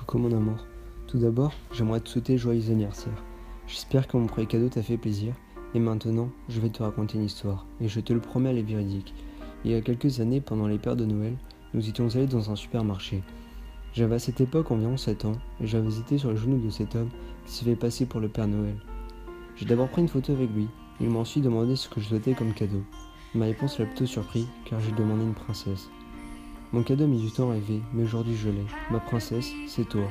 Coucou mon amour. Tout d'abord, j'aimerais te souhaiter joyeux anniversaire. J'espère que mon premier cadeau t'a fait plaisir. Et maintenant, je vais te raconter une histoire. Et je te le promets, elle est véridique. Il y a quelques années, pendant les périodes de Noël, nous étions allés dans un supermarché. J'avais à cette époque environ 7 ans, et j'avais été sur les genoux de cet homme qui se fait passer pour le Père Noël. J'ai d'abord pris une photo avec lui. Il m'a ensuite demandé ce que je souhaitais comme cadeau. Ma réponse l'a plutôt surpris, car j'ai demandé une princesse. Mon cadeau a mis du temps à arriver, mais aujourd'hui je l'ai. Ma princesse, c'est toi.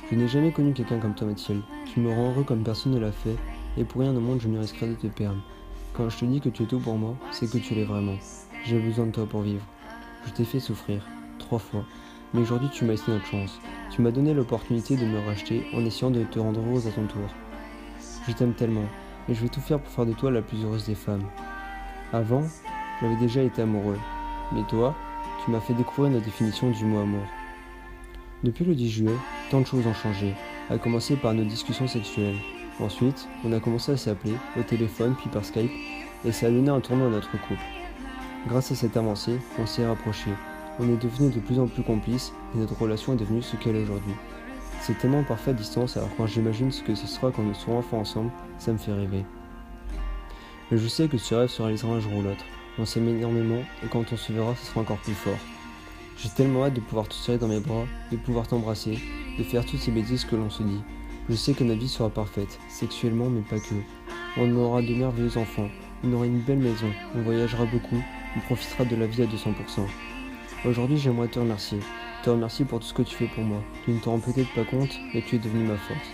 Je n'ai jamais connu quelqu'un comme toi, Mathilde. Tu me rends heureux comme personne ne l'a fait, et pour rien au monde je ne risquerais de te perdre. Quand je te dis que tu es tout pour moi, c'est que tu l'es vraiment. J'ai besoin de toi pour vivre. Je t'ai fait souffrir, 3 fois. Mais aujourd'hui tu m'as laissé notre chance. Tu m'as donné l'opportunité de me racheter en essayant de te rendre heureuse à ton tour. Je t'aime tellement, et je vais tout faire pour faire de toi la plus heureuse des femmes. Avant, j'avais déjà été amoureux. Mais toi, tu m'as fait découvrir la définition du mot amour. Depuis le 10 juillet, tant de choses ont changé, à commencer par nos discussions sexuelles. Ensuite, on a commencé à s'appeler, au téléphone puis par Skype, et ça a donné un tournant à notre couple. Grâce à cette avancée, on s'est rapprochés. On est devenus de plus en plus complices, et notre relation est devenue ce qu'elle est aujourd'hui. C'est tellement parfait à distance, alors quand j'imagine ce que ce sera quand nous serons enfin ensemble, ça me fait rêver. Mais je sais que ce rêve se réalisera un jour ou l'autre. On s'aime énormément, et quand on se verra, ce sera encore plus fort. J'ai tellement hâte de pouvoir te serrer dans mes bras, de pouvoir t'embrasser, de faire toutes ces bêtises que l'on se dit. Je sais que notre vie sera parfaite, sexuellement mais pas que. On aura de merveilleux enfants, on aura une belle maison, on voyagera beaucoup, on profitera de la vie à 200%. Aujourd'hui, j'aimerais te remercier pour tout ce que tu fais pour moi. Tu ne t'en rends peut-être pas compte, mais tu es devenu ma force.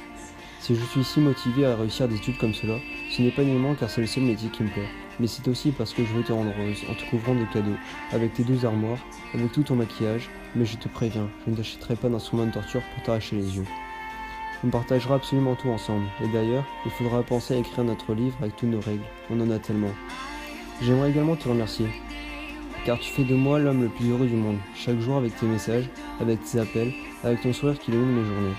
Si je suis si motivé à réussir des études comme cela, ce n'est pas uniquement car c'est le seul métier qui me plaît, mais c'est aussi parce que je veux te rendre heureuse en te couvrant de cadeaux, avec tes 12 armoires, avec tout ton maquillage, mais je te préviens, je ne t'achèterai pas d'instrument de torture pour t'arracher les yeux. On partagera absolument tout ensemble, et d'ailleurs, il faudra penser à écrire notre livre avec toutes nos règles, on en a tellement. J'aimerais également te remercier, car tu fais de moi l'homme le plus heureux du monde, chaque jour avec tes messages, avec tes appels, avec ton sourire qui illumine mes journées.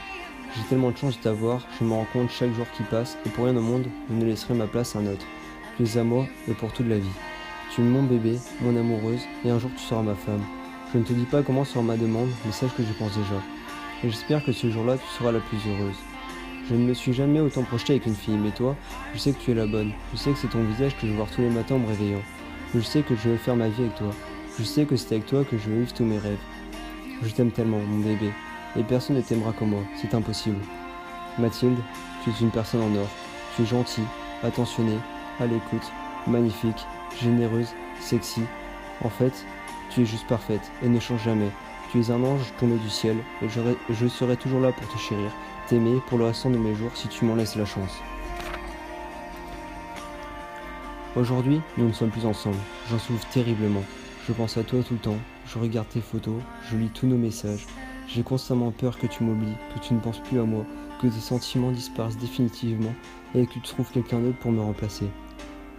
J'ai tellement de chance de t'avoir, je me rends compte chaque jour qui passe, et pour rien au monde, je ne laisserai ma place à un autre. Tu es à moi, et pour toute la vie. Tu es mon bébé, mon amoureuse, et un jour tu seras ma femme. Je ne te dis pas comment sera ma demande, mais sache que j'y pense déjà. Et j'espère que ce jour-là, tu seras la plus heureuse. Je ne me suis jamais autant projeté avec une fille, mais toi, je sais que tu es la bonne. Je sais que c'est ton visage que je vais voir tous les matins en me réveillant. Je sais que je vais faire ma vie avec toi. Je sais que c'est avec toi que je vais vivre tous mes rêves. Je t'aime tellement, mon bébé. Et personne ne t'aimera comme moi, c'est impossible. Mathilde, tu es une personne en or. Tu es gentille, attentionnée, à l'écoute, magnifique, généreuse, sexy. En fait, tu es juste parfaite et ne change jamais. Tu es un ange tombé du ciel et je serai toujours là pour te chérir, t'aimer pour le restant de mes jours si tu m'en laisses la chance. Aujourd'hui, nous ne sommes plus ensemble. J'en souffre terriblement. Je pense à toi tout le temps, je regarde tes photos, je lis tous nos messages. J'ai constamment peur que tu m'oublies, que tu ne penses plus à moi, que tes sentiments disparaissent définitivement et que tu trouves quelqu'un d'autre pour me remplacer.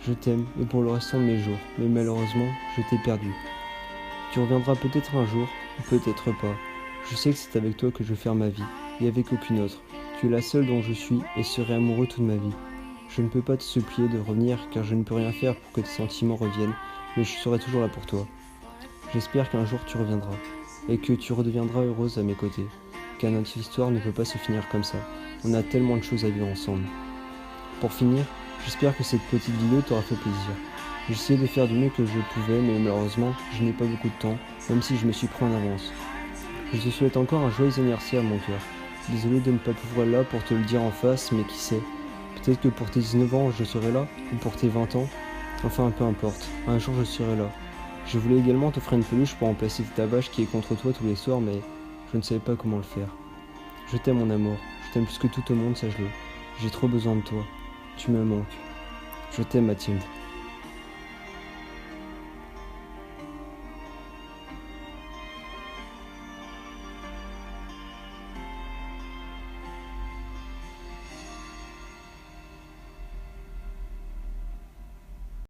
Je t'aime et pour le restant de mes jours, mais malheureusement, je t'ai perdu. Tu reviendras peut-être un jour, ou peut-être pas. Je sais que c'est avec toi que je vais faire ma vie, et avec aucune autre. Tu es la seule dont je suis et serai amoureux toute ma vie. Je ne peux pas te supplier de revenir car je ne peux rien faire pour que tes sentiments reviennent, mais je serai toujours là pour toi. J'espère qu'un jour tu reviendras, et que tu redeviendras heureuse à mes côtés, car notre histoire ne peut pas se finir comme ça. On a tellement de choses à vivre ensemble. Pour finir, j'espère que cette petite vidéo t'aura fait plaisir. J'ai essayé de faire du mieux que je pouvais, mais malheureusement, je n'ai pas beaucoup de temps, même si je me suis pris en avance. Je te souhaite encore un joyeux anniversaire, mon cœur. Désolé de ne pas pouvoir être là pour te le dire en face, mais qui sait. Peut-être que pour tes 19 ans, je serai là, ou pour tes 20 ans. Enfin, peu importe. Un jour, je serai là. Je voulais également t'offrir une peluche pour remplacer ta vache qui est contre toi tous les soirs, mais je ne savais pas comment le faire. Je t'aime, mon amour. Je t'aime plus que tout au monde, sache-le. J'ai trop besoin de toi. Tu me manques. Je t'aime, Mathilde.